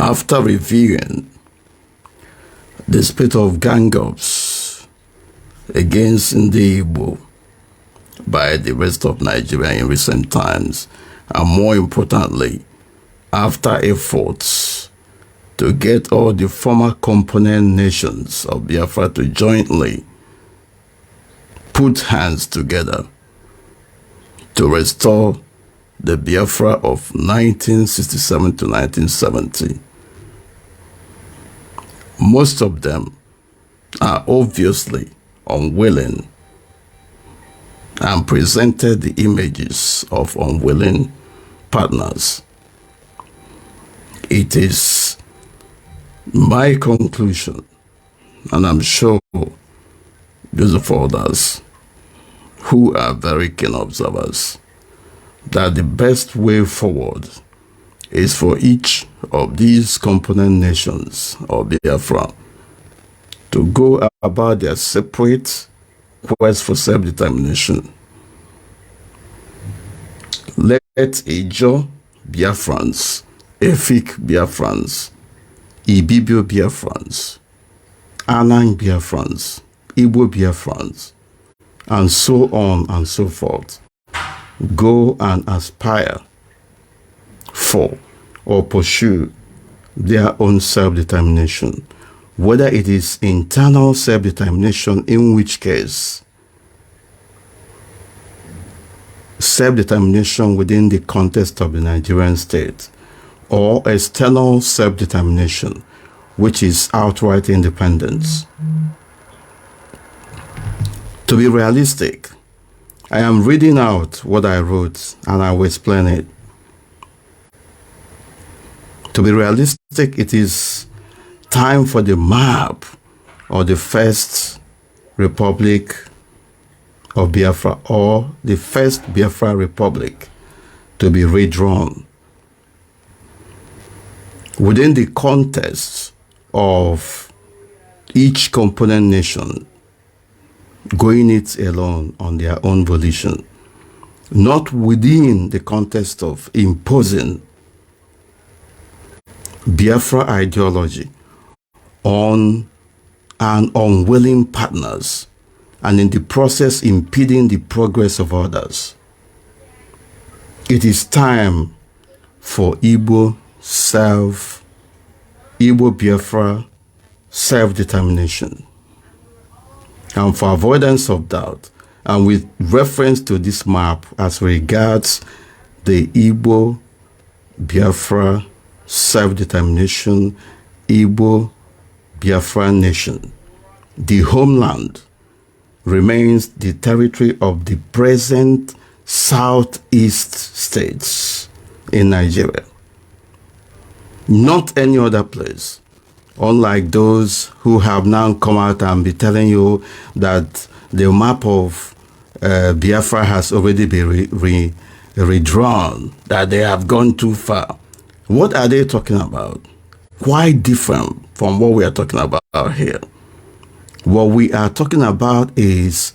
After reviewing the spate of gang-ups against the Igbo by the rest of Nigeria in recent times, and more importantly, after efforts to get all the former component nations of Biafra to jointly put hands together to restore the Biafra of 1967 to 1970. Most of them are obviously unwilling and presented the images of unwilling partners. It is my conclusion, and I'm sure those of others who are very keen observers, that the best way forward is for each of these component nations of Biafra to go about their separate quest for self-determination. Let Ijo Biafrans, Efik Biafrans, Ibibio Biafrans, Anang Biafrans, Igbo Biafrans, and so on and so forth, go and aspire for or pursue their own self-determination, whether it is internal self-determination, in which case self-determination within the context of the Nigerian state, or external self-determination, which is outright independence. To be realistic, I am reading out what I wrote and I will explain it. To be realistic, it is time for the map of the first Republic of Biafra, or the first Biafra Republic, to be redrawn within the context of each component nation going it alone on their own volition, not within the context of imposing Biafra ideology on an unwilling partners, and in the process impeding the progress of others. It is time for Igbo-Biafra self-determination. And for avoidance of doubt, and with reference to this map as regards the Igbo-Biafra self-determination, Igbo-Biafra nation, the homeland remains the territory of the present southeast states in Nigeria, not any other place. Unlike those who have now come out and be telling you that the map of Biafra has already been redrawn, that they have gone too far. What are they talking about? Quite different from what we are talking about here. What we are talking about is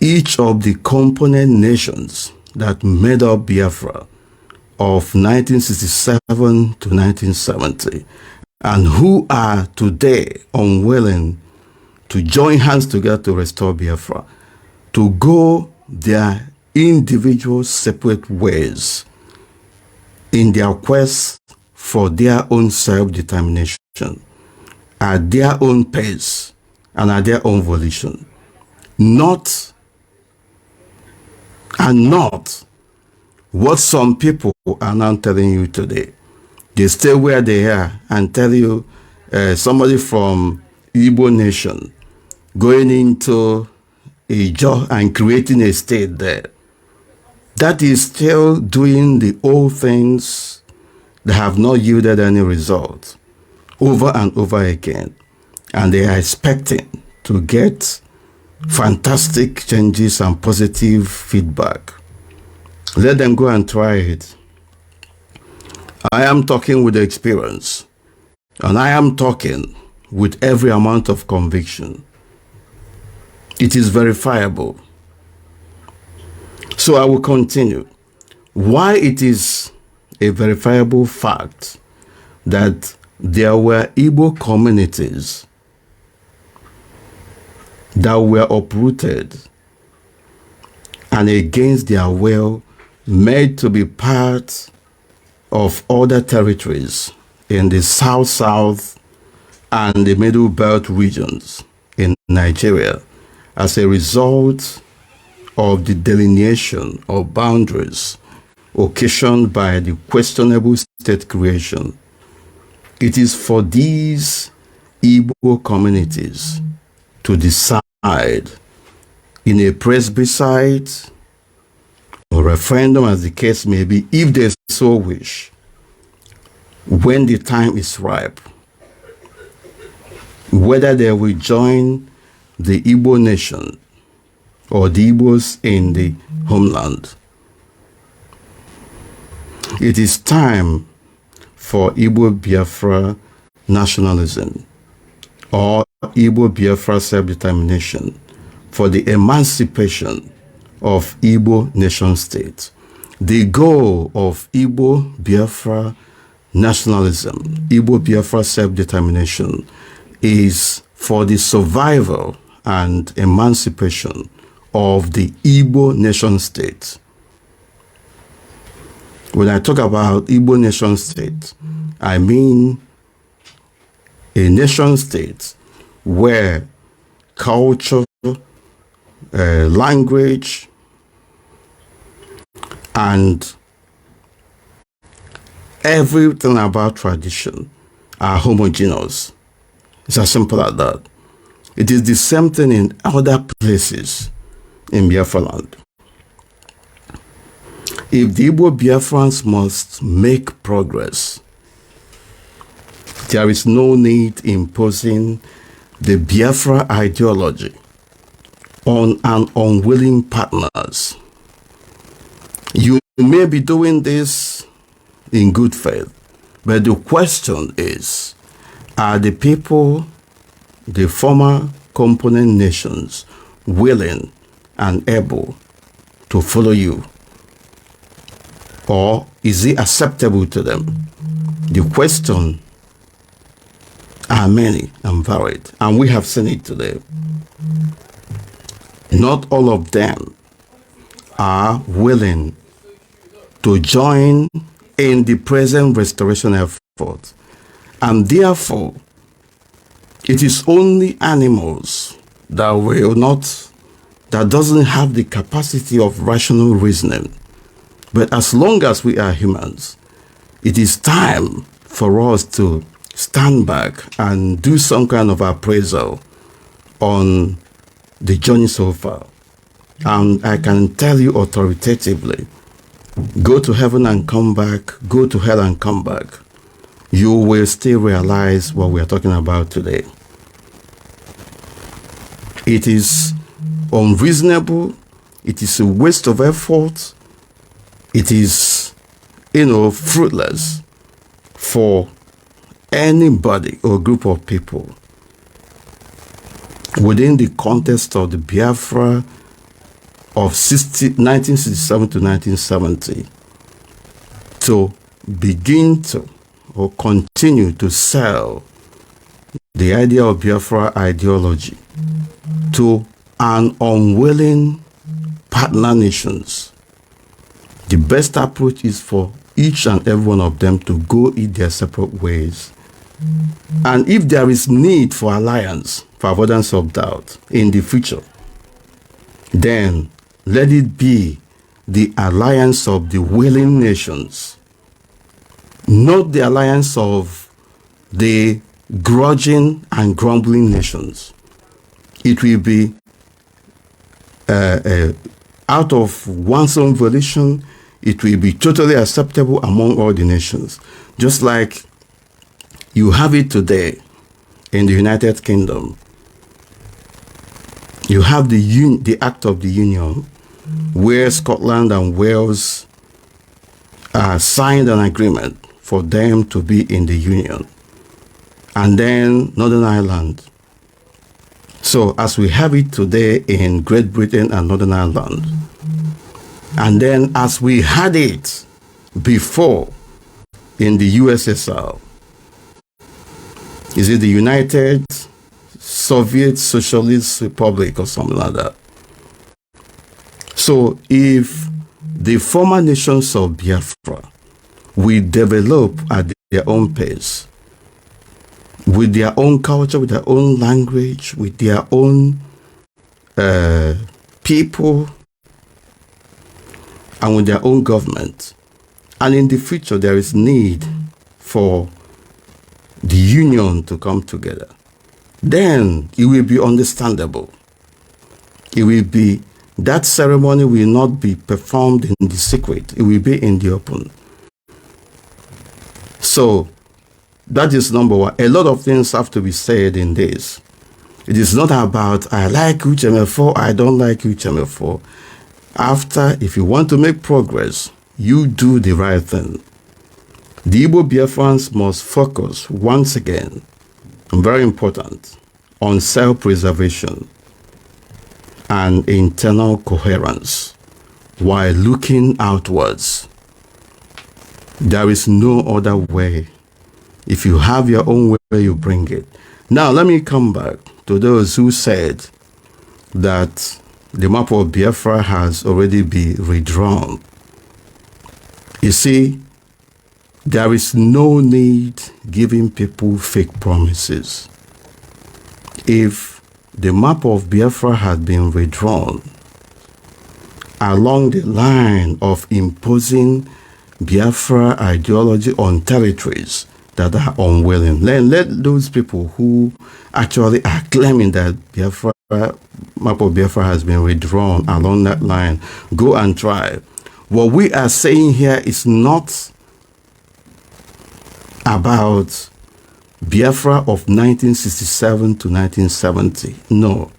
each of the component nations that made up Biafra of 1967 to 1970, and who are today unwilling to join hands together to restore Biafra, to go their individual separate ways in their quest for their own self-determination at their own pace and at their own volition. Not what some people are now telling you today. They stay where they are and tell you somebody from Igbo nation going into Ijo and creating a state there. That is still doing the old things that have not yielded any result over and over again. And they are expecting to get fantastic changes and positive feedback. Let them go and try it. I am talking with experience, and I am talking with every amount of conviction. It is verifiable. So I will continue. Why it is a verifiable fact that there were Igbo communities that were uprooted and against their will made to be part of other territories in the South and the Middle Belt regions in Nigeria as a result of the delineation of boundaries occasioned by the questionable state creation. It is for these Igbo communities to decide in a plebiscite or referendum, as the case may be, if they so wish, when the time is ripe, whether they will join the Igbo nation or the Igbos in the homeland. It is time for Igbo-Biafra nationalism or Igbo-Biafra self-determination, for the emancipation of Igbo nation state. The goal of Igbo-Biafra nationalism, Igbo-Biafra self-determination, is for the survival and emancipation of the Igbo nation state. When I talk about Igbo nation state, I mean a nation state where culture, language, and everything about tradition are homogeneous. It's as simple as that. It is the same thing in other places in Biafra land. If the Igbo Biafrans must make progress, there is no need imposing the Biafra ideology on an unwilling partners. You may be doing this in good faith, but the question is, are the people, the former component nations, willing and able to follow you? Or is it acceptable to them? The question are many and varied, and we have seen it today. Not all of them are willing to join in the present restoration effort, and therefore it is only animals that doesn't have the capacity of rational reasoning. But as long as we are humans, it is time for us to stand back and do some kind of appraisal on the journey so far. And I can tell you authoritatively, go to heaven and come back, go to hell and come back. You will still realize what we are talking about today. It is unreasonable. It is a waste of effort. It is, fruitless for anybody or group of people within the context of the Biafra of 1967 to 1970 to begin to or continue to sell the idea of Biafra ideology to an unwilling partner nations. The best approach is for each and every one of them to go each their separate ways. And if there is need for alliance, for avoidance of doubt in the future, then let it be the alliance of the willing nations, not the alliance of the grudging and grumbling nations. It will be out of one's own volition. It will be totally acceptable among all the nations. Just like you have it today in the United Kingdom. You have the Act of the Union, where Scotland and Wales signed an agreement for them to be in the Union. And then Northern Ireland. So as we have it today in Great Britain and Northern Ireland, and then as we had it before in the USSR, Is it the United Soviet Socialist Republic or something like that? So if the former nations of Biafra will develop at their own pace, with their own culture, with their own language, with their own people, and with their own government, and in the future there is need for the union to come together, then it will be understandable. It will be, that ceremony will not be performed in the secret. It will be in the open. So that is number one. A lot of things have to be said in this. It is not about, I like Uche Mefor, I don't like Uche Mefor. After, if you want to make progress, you do the right thing. The Igbo-Biafrans must focus once again, very important, on self-preservation and internal coherence while looking outwards. There is no other way. If you have your own way, you bring it. Now, let me come back to those who said that the map of Biafra has already been redrawn. You see, there is no need giving people fake promises. If the map of Biafra had been redrawn along the line of imposing Biafra ideology on territories that are unwilling, then let those people who actually are claiming that Biafra, map of Biafra has been redrawn along that line, go and try. What we are saying here is not about Biafra of 1967 to 1970. No,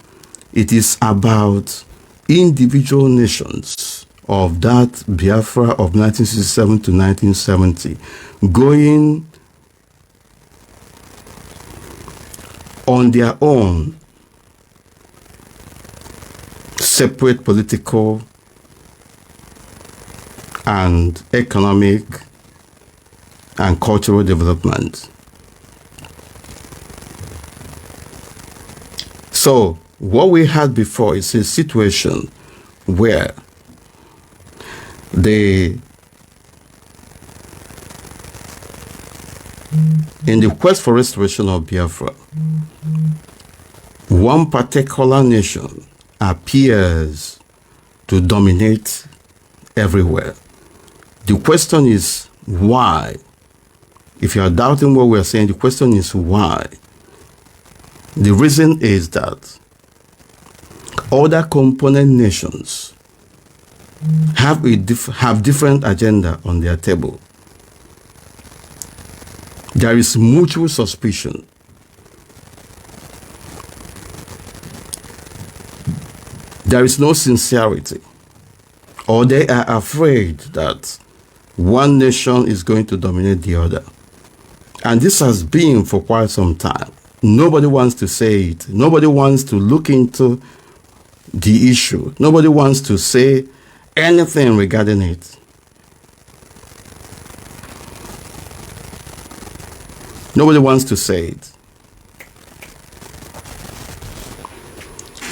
it is about individual nations of that Biafra of 1967 to 1970 going on their own separate political and economic and cultural development. So what we had before is a situation where in the quest for restoration of Biafra, one particular nation appears to dominate everywhere. The question is why? If you are doubting what we are saying, the question is why? The reason is that other component nations have different agenda on their table. There is mutual suspicion. There is no sincerity, or they are afraid that one nation is going to dominate the other. And this has been for quite some time. Nobody wants to say it. Nobody wants to look into the issue. Nobody wants to say anything regarding it. Nobody wants to say it.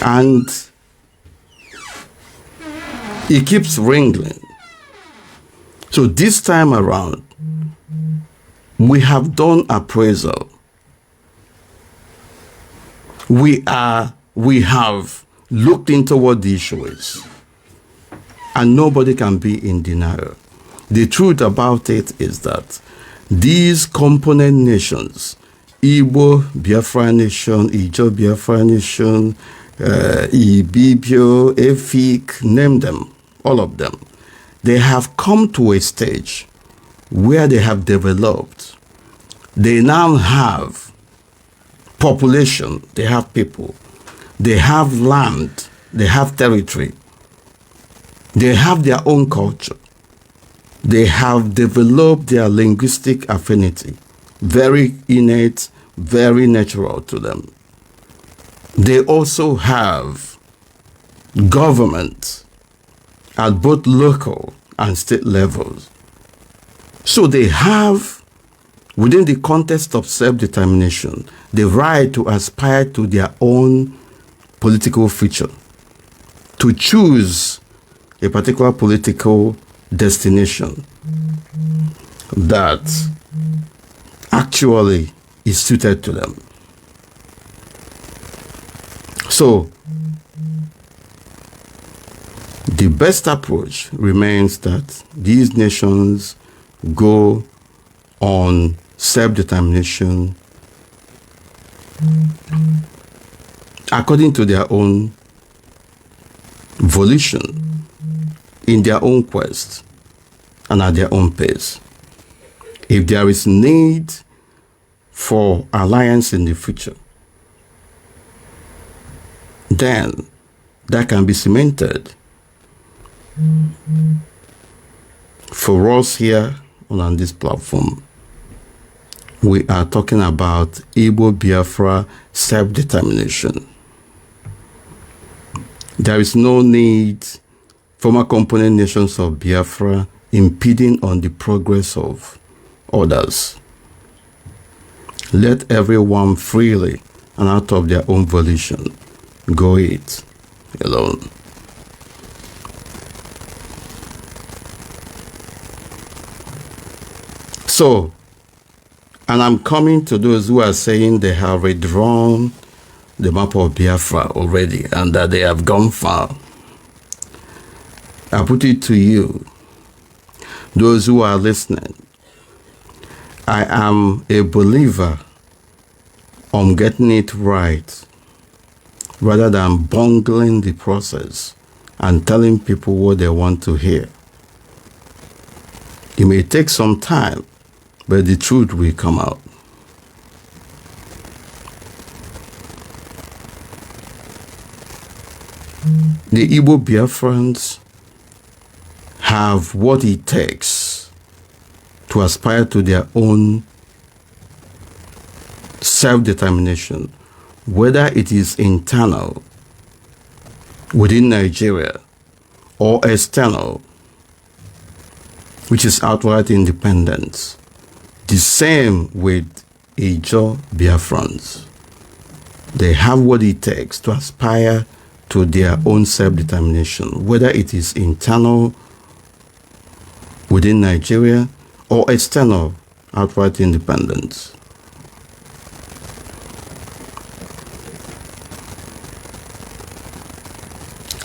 And it keeps wrangling. So this time around, we have done appraisal. We have looked into what the issue is. And nobody can be in denial. The truth about it is that these component nations, Igbo-Biafra Nation, Igbo-Biafra Nation, Ibibio, Efik, name them, all of them, they have come to a stage where they have developed. They now have population, they have people, they have land, they have territory, they have their own culture. They have developed their linguistic affinity, very innate, very natural to them. They also have government at both local and state levels. So they have within the context of self-determination, the right to aspire to their own political future, to choose a particular political destination that actually is suited to them. So, the best approach remains that these nations go on self-determination according to their own volition, in their own quest, and at their own pace. If there is need for alliance in the future, then that can be cemented. For us here on this platform, we are talking about Igbo-Biafra self-determination. There is no need former component nations of Biafra impeding on the progress of others. Let everyone freely and out of their own volition go it alone. So, and I'm coming to those who are saying they have redrawn the map of Biafra already and that they have gone far. I put it to you, those who are listening, I am a believer on getting it right rather than bungling the process and telling people what they want to hear. It may take some time, but the truth will come out. The Igbo-Biafrans have what it takes to aspire to their own self-determination, whether it is internal within Nigeria or external, which is outright independence. The same with Igbo-Biafrans. They have what it takes to aspire to their own self-determination, whether it is internal within Nigeria or external, outright independence.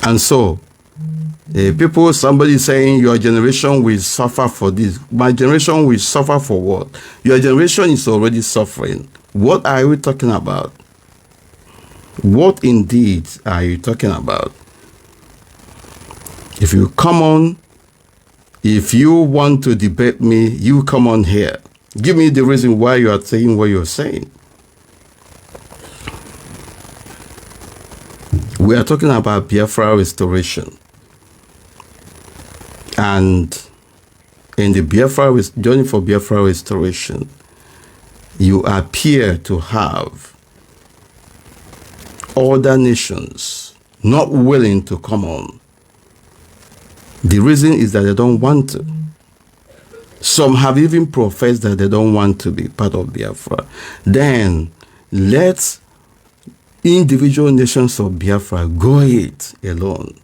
And so, somebody saying your generation will suffer for this. My generation will suffer for what? Your generation is already suffering. What are we talking about? What indeed are you talking about? If you want to debate me, you come on here. Give me the reason why you are saying what you're saying. We are talking about Biafra restoration. And in the journey for Biafra restoration, you appear to have other nations not willing to come on. The reason is that they don't want to. Some have even professed that they don't want to be part of Biafra. Then let individual nations of Biafra go it alone.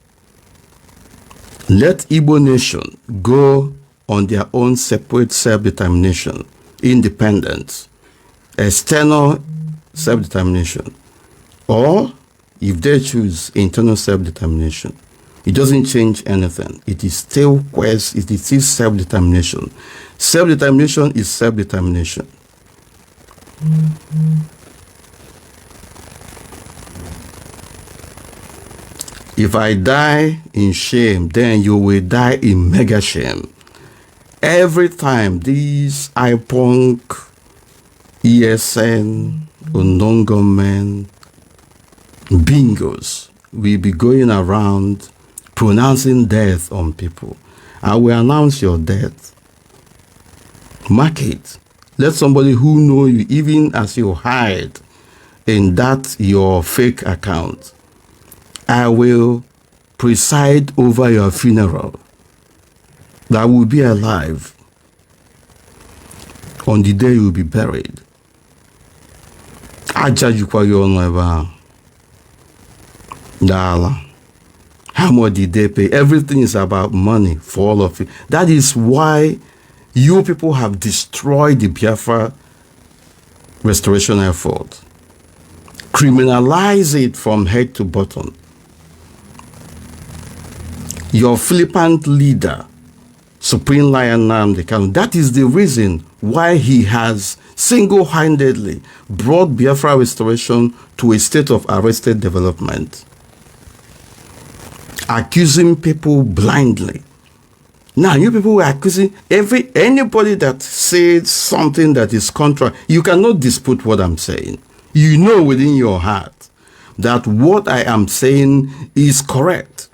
Let Igbo nation go on their own separate self-determination, independence, external self-determination, or if they choose internal self-determination. It doesn't change anything. It is still self-determination. Self-determination is self-determination. If I die in shame, then you will die in mega shame. Every time these IPONC, ESN, unknown government bingos will be going around pronouncing death on people, I will announce your death. Mark it. Let somebody who know you, even as you hide in that your fake account, I will preside over your funeral. That will be alive. on the day you will be buried. Aja jukwa gị ọnụ ebe ahụ. Dala. How much did they pay? Everything is about money for all of it. That is why you people have destroyed the Biafra restoration effort. Criminalize it from head to bottom. Your flippant leader, Supreme Lion Nnamdi Kanu, that is the reason why he has single-handedly brought Biafra restoration to a state of arrested development. Accusing people blindly. Now, you people were accusing anybody that says something that is contrary. You cannot dispute what I'm saying. You know within your heart that what I am saying is correct.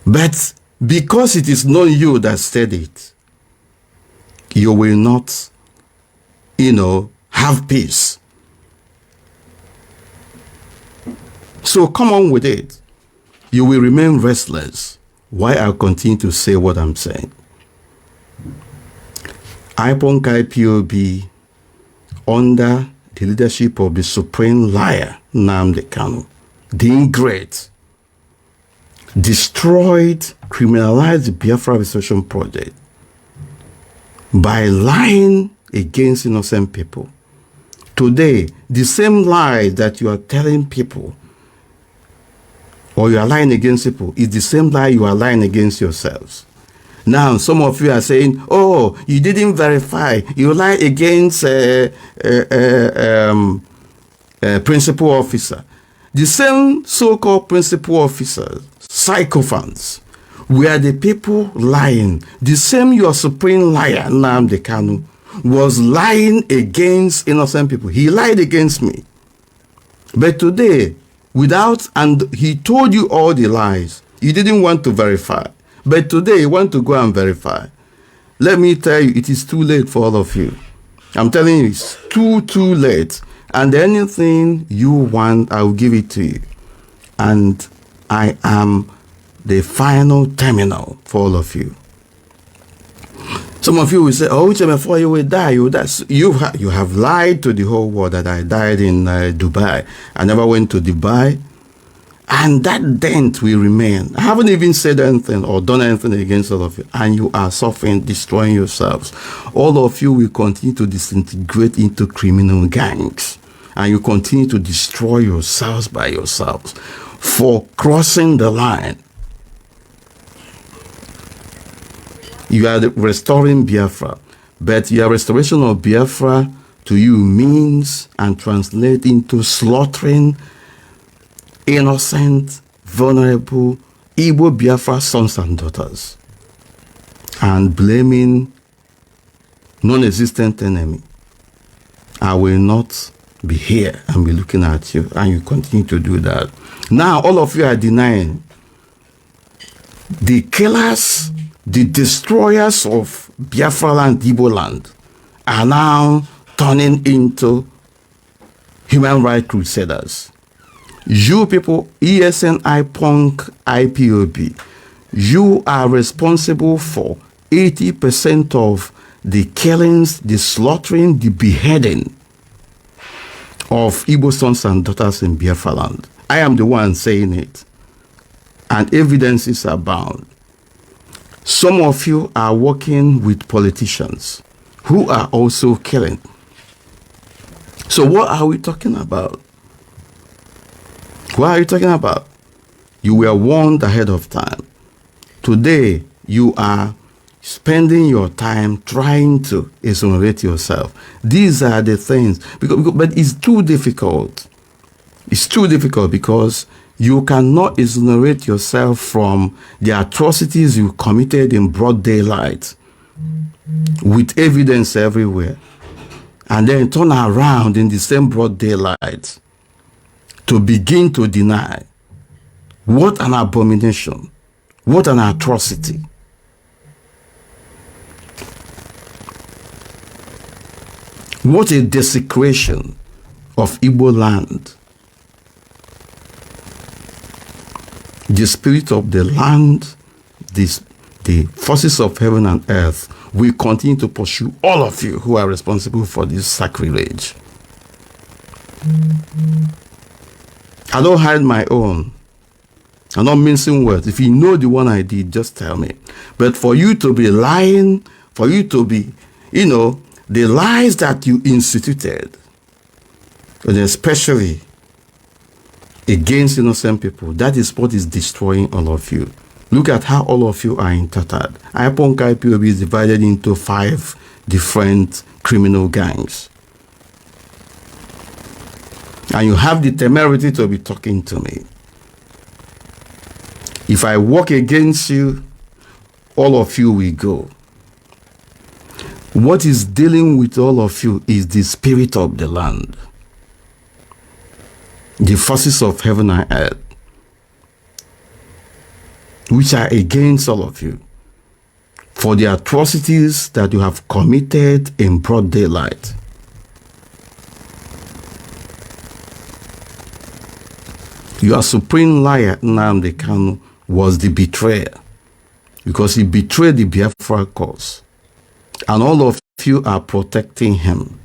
But because it is not you that said it, you will not, have peace. So come on with it. You will remain restless while I continue to say what I'm saying. IPOB, under the leadership of the supreme liar, Nnamdi Kanu, the ingrate, destroyed, criminalized the Biafra Restoration Project by lying against innocent people. Today, the same lie that you are telling people, or you are lying against people, is the same lie you are lying against yourselves. Now, some of you are saying, oh, you didn't verify. You lied against principal officer. The same so-called principal officers, sycophants, were the people lying. The same your supreme liar, Nnamdi Kanu, was lying against innocent people. He lied against me. But today, and he told you all the lies. You didn't want to verify. But today, you want to go and verify. Let me tell you, it is too late for all of you. I'm telling you, it's too late. And anything you want, I will give it to you. And I am the final terminal for all of you. Some of you will say, oh, Uche, before you will die, you have lied to the whole world that I died in Dubai. I never went to Dubai. And that dent will remain. I haven't even said anything or done anything against all of you. And you are suffering, destroying yourselves. All of you will continue to disintegrate into criminal gangs. And you continue to destroy yourselves by yourselves for crossing the line. You are restoring Biafra. But your restoration of Biafra to you means and translates into slaughtering innocent, vulnerable Igbo-Biafra sons and daughters and blaming non-existent enemy. I will not be here and be looking at you, and you continue to do that. Now all of you are denying. The killers, the destroyers of Biafra land, Igbo land, are now turning into human rights crusaders. You people, ESN, IPONK, IPOB, you are responsible for 80% of the killings, the slaughtering, the beheading of Igbo sons and daughters in Biafra land. I am the one saying it. And evidences abound. Some of you are working with politicians who are also killing. So what are we talking about? What are you talking about? You were warned ahead of time. Today, you are spending your time trying to exonerate yourself. These are the things. But it's too difficult. It's too difficult because you cannot exonerate yourself from the atrocities you committed in broad daylight with evidence everywhere. And then turn around in the same broad daylight to begin to deny. What an abomination. What an atrocity. What a desecration of Igbo land. The spirit of the land, the the forces of heaven and earth will continue to pursue all of you who are responsible for this sacrilege. I don't hide my own. I'm not mincing words. If you know the one I did, just tell me. But for you to be lying, for you to be, the lies that you instituted, and especially against innocent people, that is what is destroying all of you. Look at how all of you are intertwined. IPONC IPOB is divided into 5 different criminal gangs. And you have the temerity to be talking to me. If I work against you, all of you will go. What is dealing with all of you is the spirit of the land, the forces of heaven and earth, which are against all of you for the atrocities that you have committed in broad daylight. Your supreme liar, Nnamdi Kanu, was the betrayer, because he betrayed the Biafra cause. And all of you are protecting him.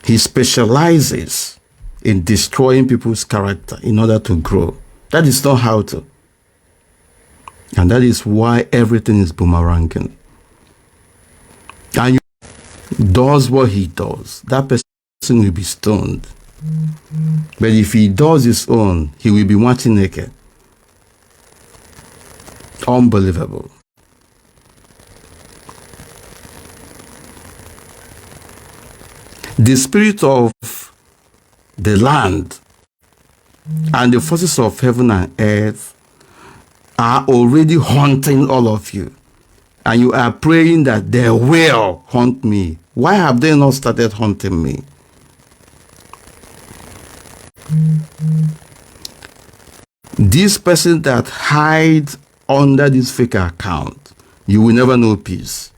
He specializes in destroying people's character in order to grow. That is not how to. And that is why everything is boomeranging. And you does what he does, that person will be stoned. But if he does his own, he will be watching naked. Unbelievable. The spirit of the land and the forces of heaven and earth are already haunting all of you. And you are praying that they will haunt me. Why have they not started haunting me? This person that hides under this fake account, you will never know peace.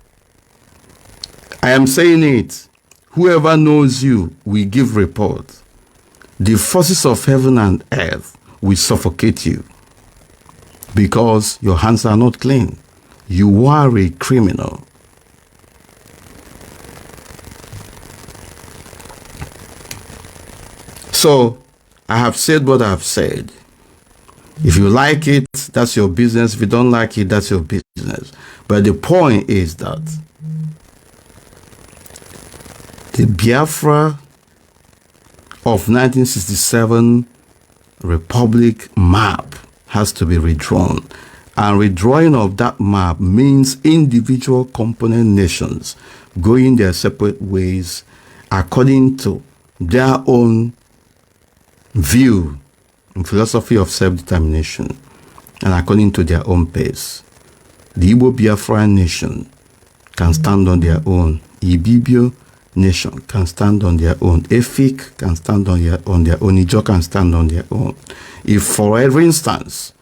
I am saying it. Whoever knows you will give report. The forces of heaven and earth will suffocate you because your hands are not clean. You are a criminal. So, I have said what I have said. If you like it, that's your business. If you don't like it, that's your business. But the point is that the Biafra of 1967 Republic map has to be redrawn. And redrawing of that map means individual component nations going their separate ways according to their own view and philosophy of self-determination and according to their own pace. The Igbo-Biafra nation can stand on their own. Ibibio nation can stand on their own. Efik can stand on their own. Ijo can stand on their own. If, for every instance,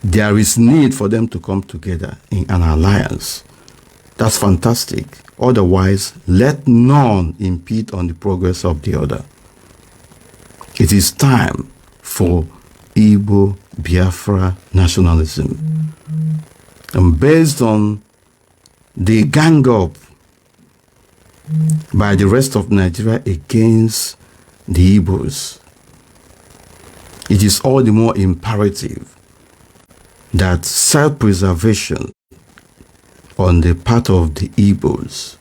there is need for them to come together in an alliance, that's fantastic. Otherwise, let none impede on the progress of the other. It is time for Igbo-Biafra nationalism. And based on the gang up by the rest of Nigeria against the Igbos, it is all the more imperative that self-preservation on the part of the Igbos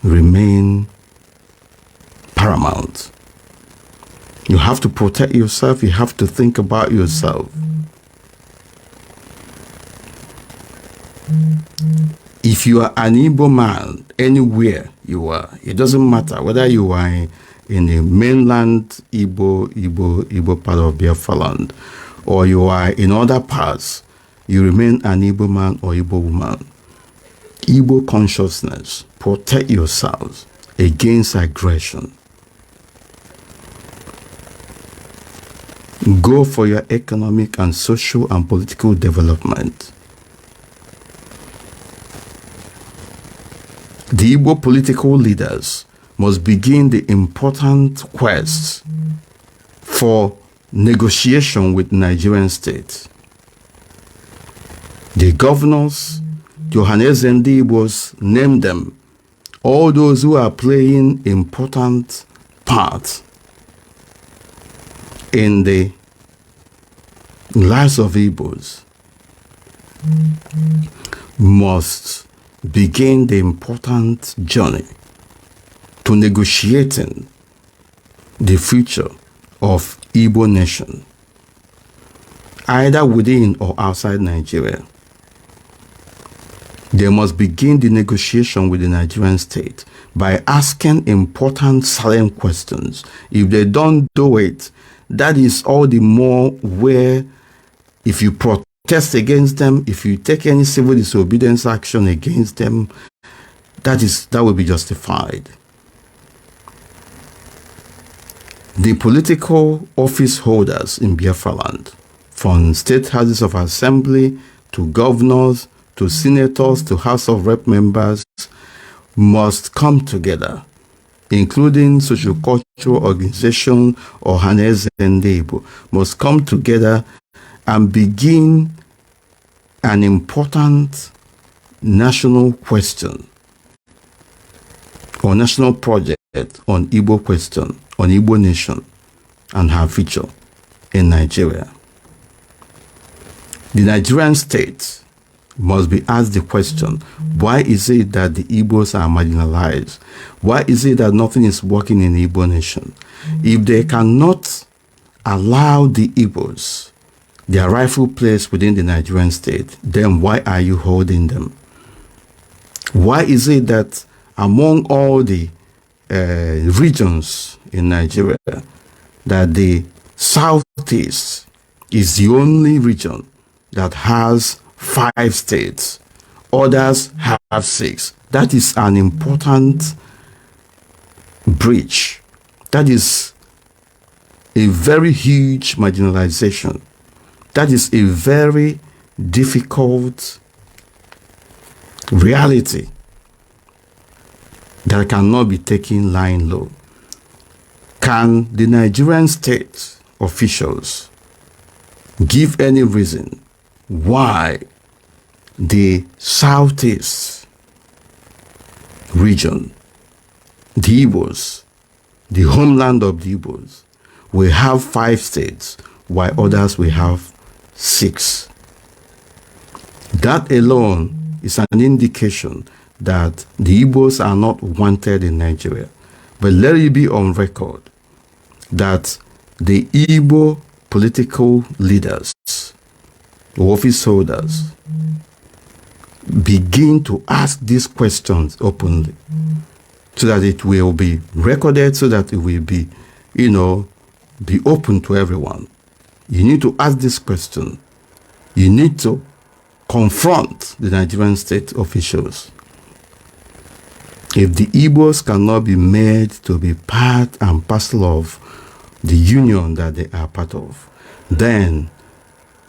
remain paramount. You have to protect yourself. You have to think about yourself. If you are an Igbo man, anywhere you are, it doesn't matter whether you are in the mainland Igbo part of Biafra land, or you are in other parts, you remain an Igbo man or Igbo woman. Igbo consciousness, protect yourselves against aggression. Go for your economic and social and political development. The Igbo political leaders must begin the important quest for negotiation with Nigerian state. The governors, Johannes and Igbos, name them. All those who are playing important parts in the lives of Igbos must begin the important journey to negotiating the future of Igbo nation, either within or outside Nigeria. They must begin the negotiation with the Nigerian state by asking important salient questions. If they don't do it, that is all the more where if you protest against them, if you take any civil disobedience action against them, that will be justified. The political office holders in Biafra land, from state houses of assembly to governors, to senators, to House of Rep members, must come together, including socio-cultural organizations or Hanez and Igbo, must come together and begin an important national question or national project on Igbo question, on Igbo nation and her future in Nigeria. The Nigerian state must be asked the question, why is it that the Igbos are marginalized? Why is it that nothing is working in the Igbo nation? If they cannot allow the Igbos their rightful place within the Nigerian state, then why are you holding them? Why is it that among all the regions in Nigeria, that the Southeast is the only region that has 5 states, others have 6. That is an important breach. That is a very huge marginalization. That is a very difficult reality that cannot be taken lying low. Can the Nigerian state officials give any reason why the Southeast region, the Igbos, the homeland of the Igbos, will have 5 states, while others will have 6? That alone is an indication that the Igbos are not wanted in Nigeria. But let it be on record that the Igbo political leaders, office holders, begin to ask these questions openly so that it will be recorded, so that it will be, be open to everyone. You need to ask this question. You need to confront the Nigerian state officials. If the Igbos cannot be made to be part and parcel of the union that they are part of, then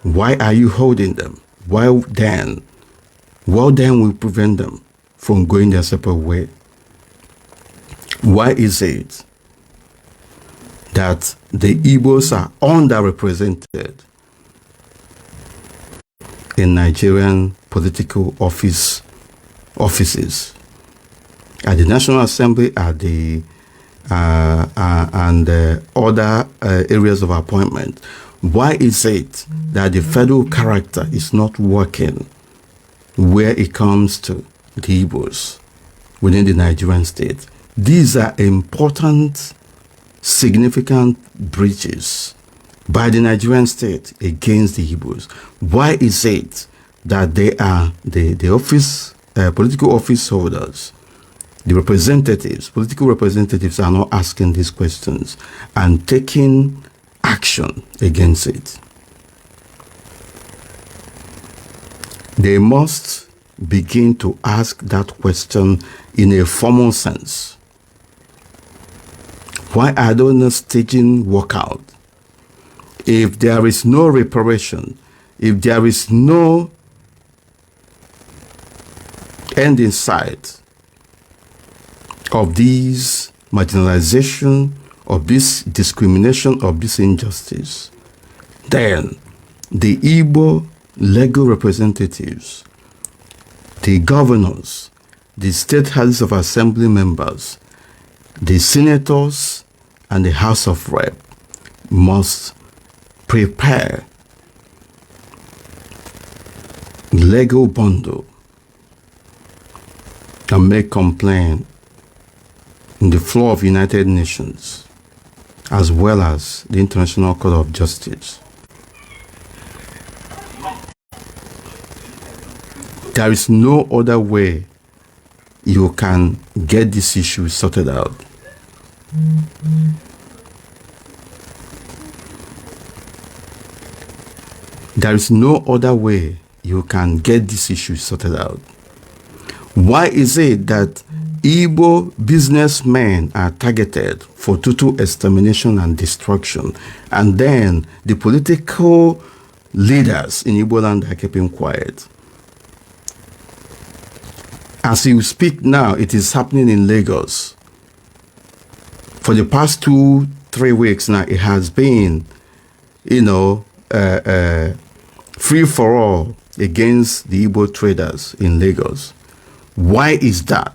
why are you holding them? What then will prevent them from going their separate way? Why is it that the Igbos are underrepresented in Nigerian political offices, at the National Assembly, at the and other areas of appointment? Why is it that the federal character is not working where it comes to the Igbos within the Nigerian state? These are important, significant breaches by the Nigerian state against the Igbos. Why is it that they are the political office holders, the representatives, political representatives are not asking these questions and taking action against it? They must begin to ask that question in a formal sense. Why are they not staging workout? If there is no reparation, if there is no end in sight of this marginalization, of this discrimination, of this injustice, then the Igbo legal representatives, the governors, the state houses of assembly members, the senators, and the House of Rep must prepare legal bundle and make complaint in the floor of United Nations as well as the International Court of Justice. There is no other way you can get this issue sorted out. There is no other way you can get this issue sorted out. Why is it that Igbo businessmen are targeted for total extermination and destruction, and then the political leaders in Igbo land are keeping quiet? As you speak now, it is happening in Lagos. For the past 2-3 weeks now, it has been, free for all against the Igbo traders in Lagos. Why is that?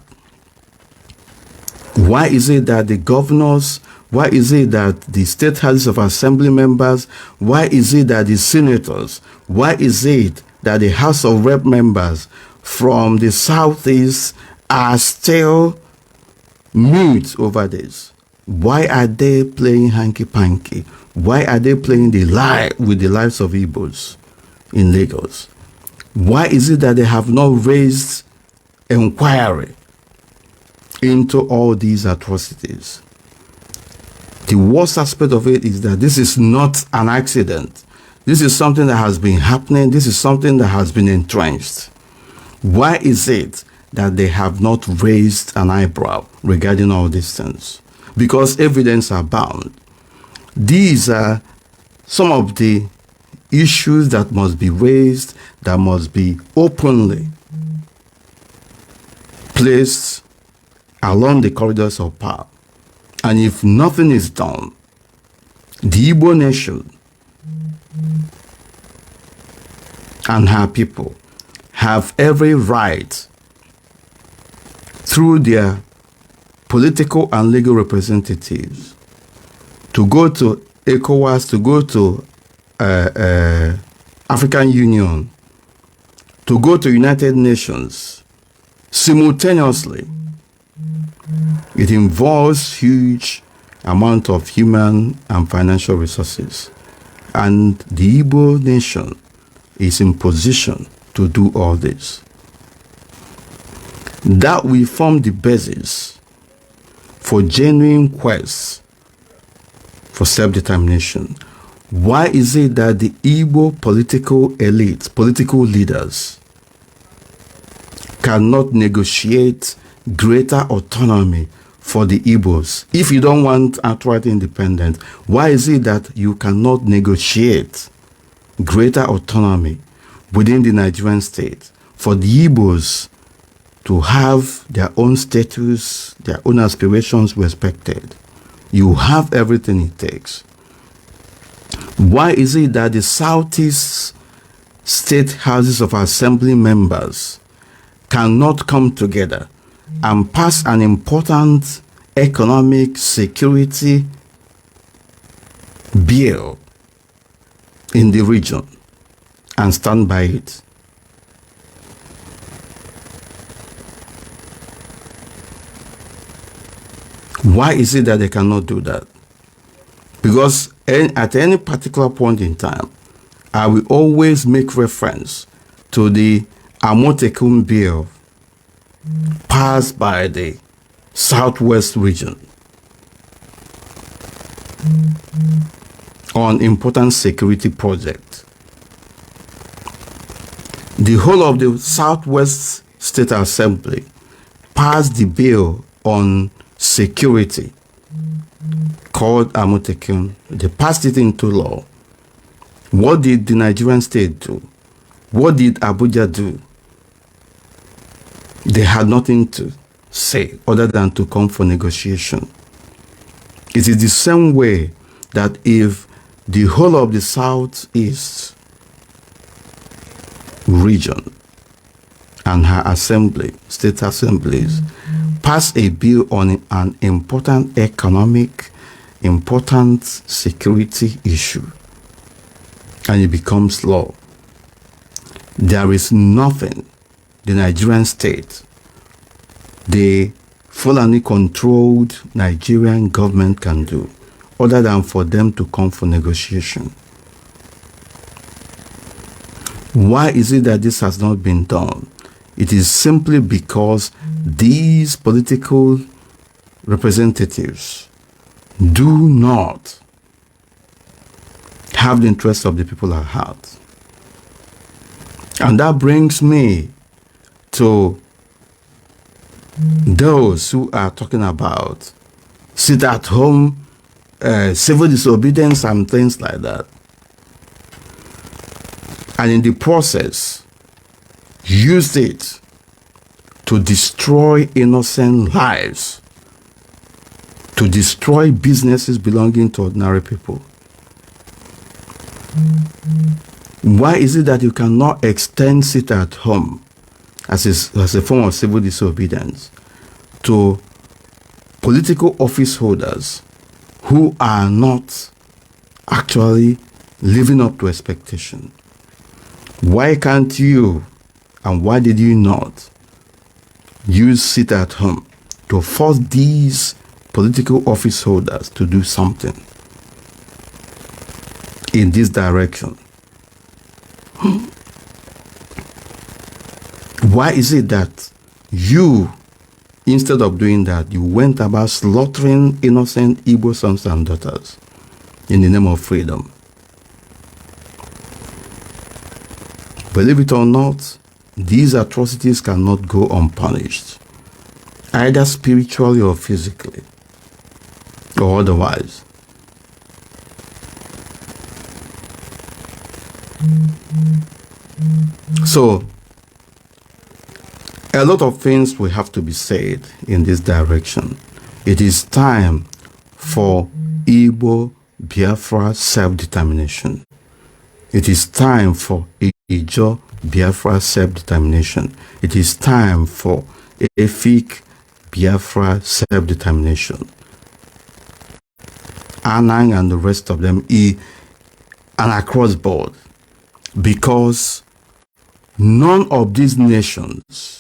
Why is it that the governors, why is it that the state houses of assembly members, why is it that the senators, why is it that the House of Rep members from the southeast are still mute over this? Why are they playing hanky-panky? Why are they playing the lie with the lives of Igbos in Lagos? Why is it that they have not raised inquiry into all these atrocities? The worst aspect of it is that this is not an accident. This is something that has been happening. This is something that has been entrenched. Why is it that they have not raised an eyebrow regarding all these things? Because evidence abound. These are some of the issues that must be raised, that must be openly placed along the corridors of power. And if nothing is done, the Igbo nation and her people have every right through their political and legal representatives to go to ECOWAS, to go to African Union, to go to United Nations simultaneously. It involves huge amount of human and financial resources, and the Igbo nation is in position to do all this. That will form the basis for genuine quest for self-determination. Why is it that the Igbo political elite, political leaders, cannot negotiate greater autonomy for the Igbos? If you don't want outright independence, why is it that you cannot negotiate greater autonomy within the Nigerian state for the Igbos to have their own status, their own aspirations respected? You have everything it takes. Why is it that the Southeast state houses of assembly members cannot come together and pass an important economic security bill in the region and stand by it? Why is it that they cannot do that? Because at any particular point in time, I will always make reference to the Amotekun bill passed by the Southwest region on important security projects. The whole of the Southwest State Assembly passed the bill on security called Amotekun. They passed it into law. What did the Nigerian state do? What did Abuja do? They had nothing to say other than to come for negotiation. It is the same way that if the whole of the Southeast region and her assembly, state assemblies, pass a bill on an important economic, important security issue, and it becomes law, there is nothing the Nigerian state, the Fulani-controlled Nigerian government can do other than for them to come for negotiation. Why is it that this has not been done? It is simply because these political representatives do not have the interests of the people at heart. And that brings me to those who are talking about sit at home, civil disobedience and things like that. And in the process, use it to destroy innocent lives, to destroy businesses belonging to ordinary people. Why is it that you cannot extend sit at home as a form of civil disobedience to political office holders who are not actually living up to expectation? Why can't you, and why did you not use sit at home to force these political office holders to do something in this direction? Why is it that you, instead of doing that, you went about slaughtering innocent Igbo sons and daughters in the name of freedom? Believe it or not, these atrocities cannot go unpunished, either spiritually or physically, or otherwise. So, a lot of things will have to be said in this direction. It is time for Igbo-Biafra self-determination. It is time for Igbo-Biafra self-determination. It is time for Efik Biafra self-determination. Anang and the rest of them, and across board, because none of these nations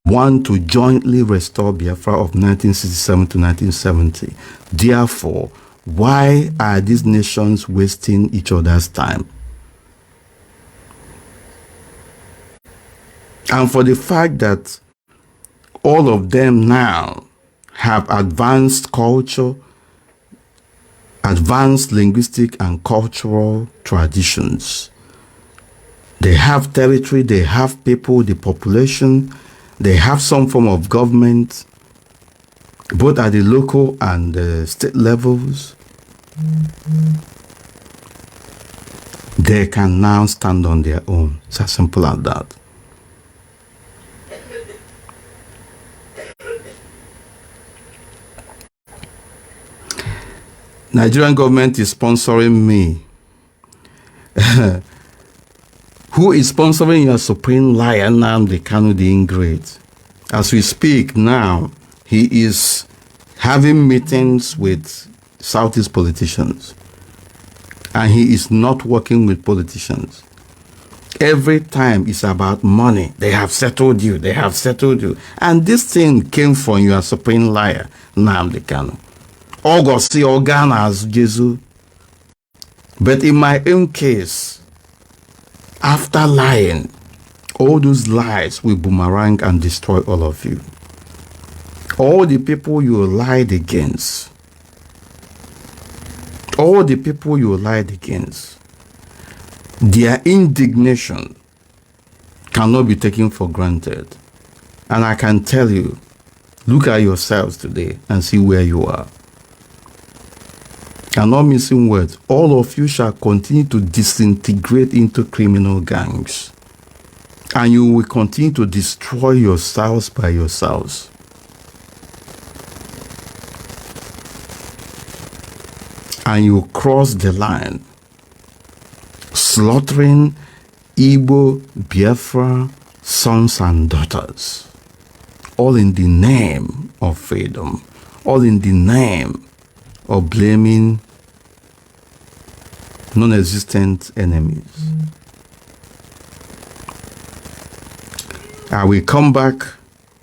want to jointly restore Biafra of 1967 to 1970. Therefore, why are these nations wasting each other's time? And for the fact that all of them now have advanced culture, advanced linguistic and cultural traditions. They have territory, they have people, the population, they have some form of government, both at the local and the state levels. They can now stand on their own. It's as simple as that. Nigerian government is sponsoring me. Who is sponsoring your supreme liar, Nnamdi Kanu the ingrate? As we speak now, he is having meetings with Southeast politicians. And he is not working with politicians. Every time it's about money. They have settled you. They have settled you. And this thing came from your supreme liar, Nnamdi Kanu. Augusty Organa as Jesus. But in my own case, after lying, all those lies will boomerang and destroy all of you. All the people you lied against, all the people you lied against, their indignation cannot be taken for granted. And I can tell you, look at yourselves today and see where you are. I'm not missing words. All of you shall continue to disintegrate into criminal gangs. And you will continue to destroy yourselves by yourselves. And you cross the line, slaughtering Igbo-Biafra sons and daughters, all in the name of freedom, all in the name of blaming non-existent enemies. I will come back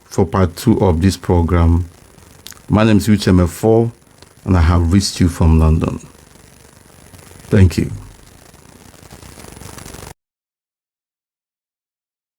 for part 2 of this program. My name is Uche Mefor, and I have reached you from London. Thank you.